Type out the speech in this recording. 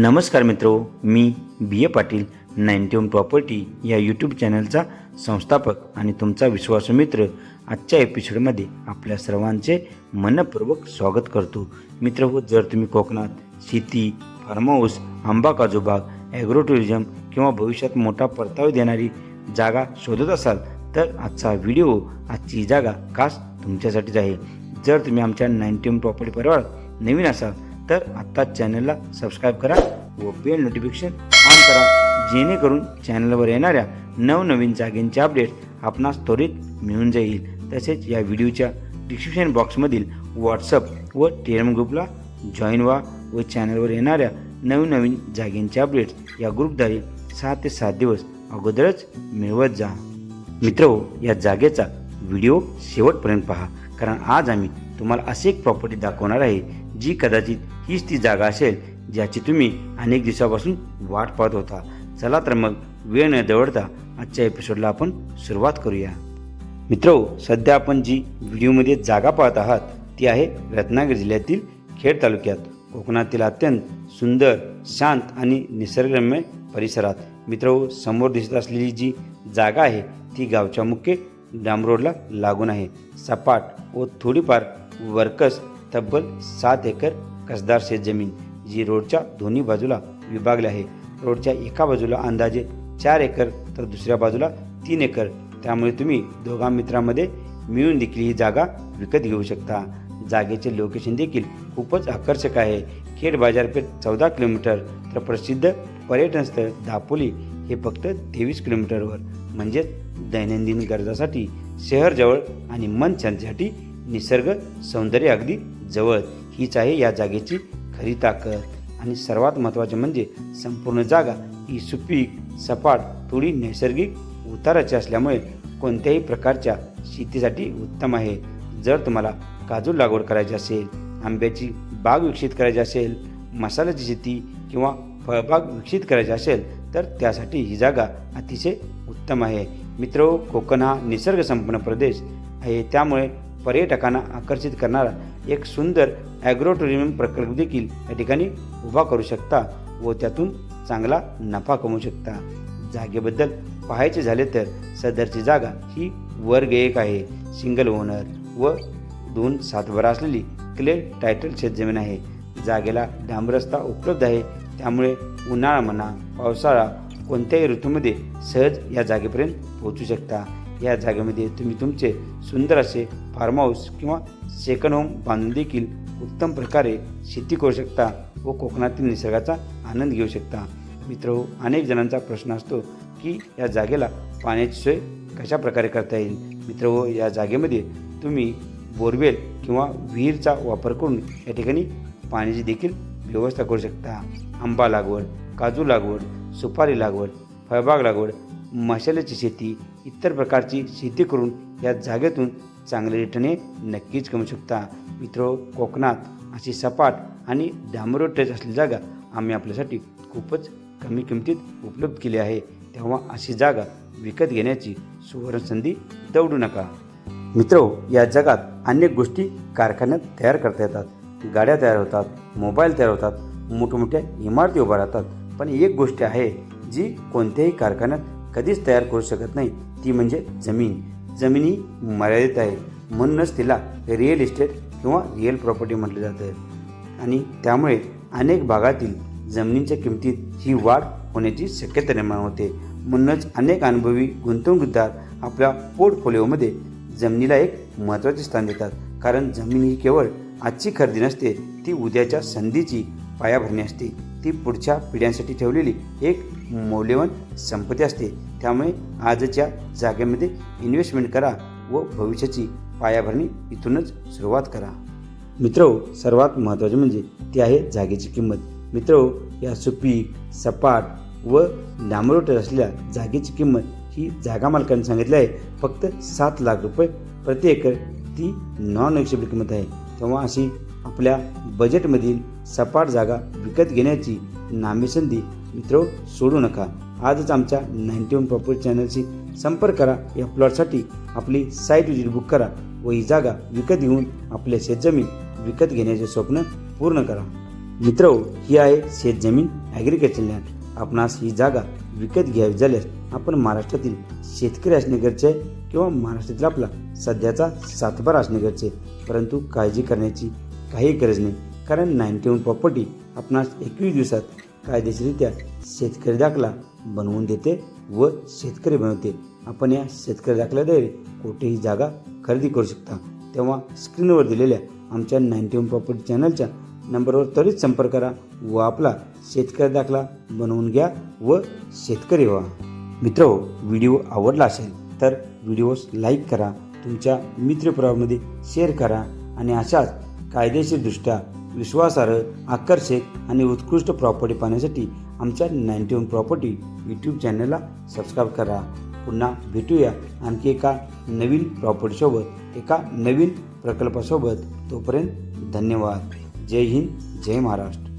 नमस्कार मित्रो, मी बी ए पाटील 91 प्रॉपर्टी या यूट्यूब चॅनलचा संस्थापक आणि तुमचा विश्वासू मित्र आजच्या एपिसोडमध्ये आपल्या सर्वांचे मनपूर्वक स्वागत करतो. मित्रहो, जर तुम्ही कोकणात शेती, फार्म हाऊस, आंबा काजू बाग, ॲग्रो टुरिझम किंवा भविष्यात मोठा परतावा देणारी जागा शोधत असाल तर आजची जागा खास तुमच्यासाठीच आहे. जर तुम्ही आमच्या 91 प्रॉपर्टी परिवारात नवीन असाल तर आत्ताच चॅनलला सबस्क्राईब करा व बेल नोटिफिकेशन ऑन करा, जेणेकरून चॅनलवर येणाऱ्या नवनवीन जागेंचे अपडेट आपणास त्वरित मिळून जाईल. तसेच या व्हिडिओच्या डिस्क्रिप्शन बॉक्समधील व्हॉट्सअप व टेलिग्राम ग्रुपला जॉईन व्हा व चॅनलवर येणाऱ्या नवनवीन जागेंचे अपडेट्स या ग्रुपद्वारे 6 ते 7 दिवस अगोदरच मिळवत जा. मित्रहो, या जागेचा व्हिडिओ शेवटपर्यंत पहा, कारण आज आम्ही तुम्हाला अशी एक प्रॉपर्टी दाखवणार आहे जी कदाचित हीच ती जागा असेल ज्याची तुम्ही अनेक दिवसापासून वाट पाहत होता. चला तर मग वेळ न दवडता आजच्या एपिसोडला आपण सुरुवात करूया. मित्रहो, सध्या आपण जी व्हिडिओमध्ये जागा पाहत आहात ती आहे रत्नागिरी जिल्ह्यातील खेड तालुक्यात कोकणातील अत्यंत सुंदर, शांत आणि निसर्गरम्य परिसरात. मित्रहो, समोर दिसत असलेली जी जागा आहे ती गावच्या मुख्य डांब रोडला लागून आहे. सपाट व थोडीफार वर्कस तब्बल 7 एकर कसदार शेतजमीन जी रोडच्या दोन्ही बाजूला विभागली आहे. रोडच्या एका बाजूला अंदाजे 4 एकर तर दुसऱ्या बाजूला 3 एकर. त्यामुळे तुम्ही दोघा मित्रांमध्ये मिळून देखील ही जागा विकत घेऊ शकता. जागेचे लोकेशन देखील खूपच आकर्षक आहे. खेड बाजारपेठ 14 किलोमीटर तर प्रसिद्ध पर्यटन स्थळ दापोली हे फक्त 23 किलोमीटरवर. म्हणजेच दैनंदिन गरजासाठी शहर जवळ आणि मन शांतीसाठी निसर्ग सौंदर्य अगदी जवळ. हीच आहे या जागेची खरी ताकद. आणि सर्वात महत्त्वाचे म्हणजे संपूर्ण जागा ही सुपीक, सपाट, थोडी नैसर्गिक उताराची असल्यामुळे कोणत्याही प्रकारच्या शेतीसाठी उत्तम आहे. जर तुम्हाला काजू लागवड करायची असेल, आंब्याची बाग विकसित करायची असेल, मसाल्याची शेती किंवा फळबाग विकसित करायची असेल तर त्यासाठी ही जागा अतिशय उत्तम आहे. मित्रो, कोकण हा निसर्गसंपन्न प्रदेश आहे. त्यामुळे पर्यटकांना आकर्षित करणारा एक सुंदर ॲग्रो टुरिझम प्रकल्प देखील या ठिकाणी उभा करू शकता व त्यातून चांगला नफा कमवू शकता. जागेबद्दल पाहायचे झाले तर सदरची जागा ही वर्ग 1 आहे. सिंगल ओनर व 2 सातबारा असलेली क्लिअर टायटल शेतजमीन आहे. जागेला डांब रस्ता उपलब्ध आहे. त्यामुळे उन्हाळा म्हणा, पावसाळा कोणत्याही ऋतूमध्ये सहज या जागेपर्यंत पोहोचू शकता. या जागेमध्ये तुम्ही तुमचे सुंदर असे फार्म हाऊस किंवा सेकंड होम बांधून देखील उत्तम प्रकारे शेती करू शकता व कोकणातील निसर्गाचा आनंद घेऊ शकता. मित्रहो, अनेक जणांचा प्रश्न असतो की या जागेला पाण्याची सोय कशा प्रकारे करता येईल. मित्रहो, या जागेमध्ये तुम्ही बोरवेल किंवा विहीरचा वापर करून या ठिकाणी पाण्याची देखील व्यवस्था करू शकता. आंबा लागवड, काजू लागवड, सुपारी लागवड, फळबाग लागवड, मसाल्याची शेती, इतर प्रकारची शेती करून या जागेतून चांगले रिटर्न हे नक्कीच कमवू शकता. मित्रो, कोकणात अशी सपाट आणि डांबरोड टच असलेली जागा आम्ही आपल्यासाठी खूपच कमी किमतीत उपलब्ध केली आहे. तेव्हा अशी जागा विकत घेण्याची सुवर्ण संधी दवडू नका. मित्रो, या जगात अनेक गोष्टी कारखान्यात तयार करता येतात. गाड्या तयार होतात, मोबाईल तयार होतात, मोठमोठ्या इमारती उभा राहतात. पण एक गोष्ट आहे जी कोणत्याही कारखान्यात कधीच तयार करू शकत नाही, ती म्हणजे जमीन. जमीन ही मर्यादित आहे. म्हणूनच तिला रिअल इस्टेट किंवा रिअल प्रॉपर्टी म्हटलं जातं. आणि त्यामुळे अनेक भागातील जमिनींच्या किमतीत ही वाढ होण्याची शक्यता निर्माण होते. म्हणूनच अनेक अनुभवी गुंतवणूकदार आपल्या पोर्टफोलिओमध्ये जमिनीला एक महत्त्वाचे स्थान देतात. कारण जमीन ही केवळ आजची खरेदी नसते, ती उद्याच्या संधीची पायाभरणी असते. ती पुढच्या पिढ्यांसाठी ठेवलेली एक मौल्यवान संपत्ती असते. त्यामुळे आजच्या जागेमध्ये इन्व्हेस्टमेंट करा व भविष्याची पायाभरणी इथूनच सुरुवात करा. मित्रो, सर्वात महत्त्वाचे म्हणजे ती आहे जागेची किंमत. मित्रो, या सुपीक, सपाट व डांबरोड असलेल्या जागेची किंमत ही जागा मालकांनी सांगितली आहे फक्त 7 लाख रुपये प्रति एकर. ती नॉन नेगोशिएबल किंमत आहे. तेव्हा अशी आपल्या बजेटमधील सपाट जागा विकत घेण्याची नामी संधी मित्रो सोडू नका. आजच आमच्या 91 प्रॉपर्टी चॅनलशी संपर्क करा. या प्लॉटसाठी आपली साईट विजिट बुक करा व ही जागा विकत घेऊन आपले शेतजमीन विकत घेण्याचे स्वप्न पूर्ण करा. मित्रो, ही आहे शेतजमीन ॲग्रिकल्चर लँड. आपणास ही जागा विकत घ्यावी झाल्यास आपण महाराष्ट्रातील शेतकरी असणे गरजेचे आहे किंवा महाराष्ट्रातील आपला सध्याचा सातबारा असणे गरजेचे आहे. परंतु काळजी करण्याची काही गरज नाही, कारण 91 प्रॉपर्टी आपणास 21 दिवसात कायदेशीररित्या शेतकरी दाखला बनवून देते व शेतकरी बनवते. आपण या शेतकरी दाखल्याद्वारे कुठेही जागा खरेदी करू शकता. तेव्हा स्क्रीनवर दिलेल्या आमच्या 91 प्रॉपर्टी चॅनलच्या नंबरवर त्वरित संपर्क करा व आपला शेतकरी दाखला बनवून घ्या व शेतकरी व्हा. मित्रहो, व्हिडिओ आवडला असेल तर व्हिडिओस लाईक करा, तुमच्या मित्रपरिवारामध्ये शेअर करा आणि अशाच कायदेशीरदृष्ट्या विश्वासार्ह, आकर्षक आणि उत्कृष्ट प्रॉपर्टी पाहण्यासाठी आमच्या 91 प्रॉपर्टी यूट्यूब चॅनलला सबस्क्राईब करा. पुन्हा भेटूया आणखी एका नवीन प्रॉपर्टीसोबत, एका नवीन प्रकल्पासोबत. तोपर्यंत धन्यवाद. जय हिंद, जय महाराष्ट्र.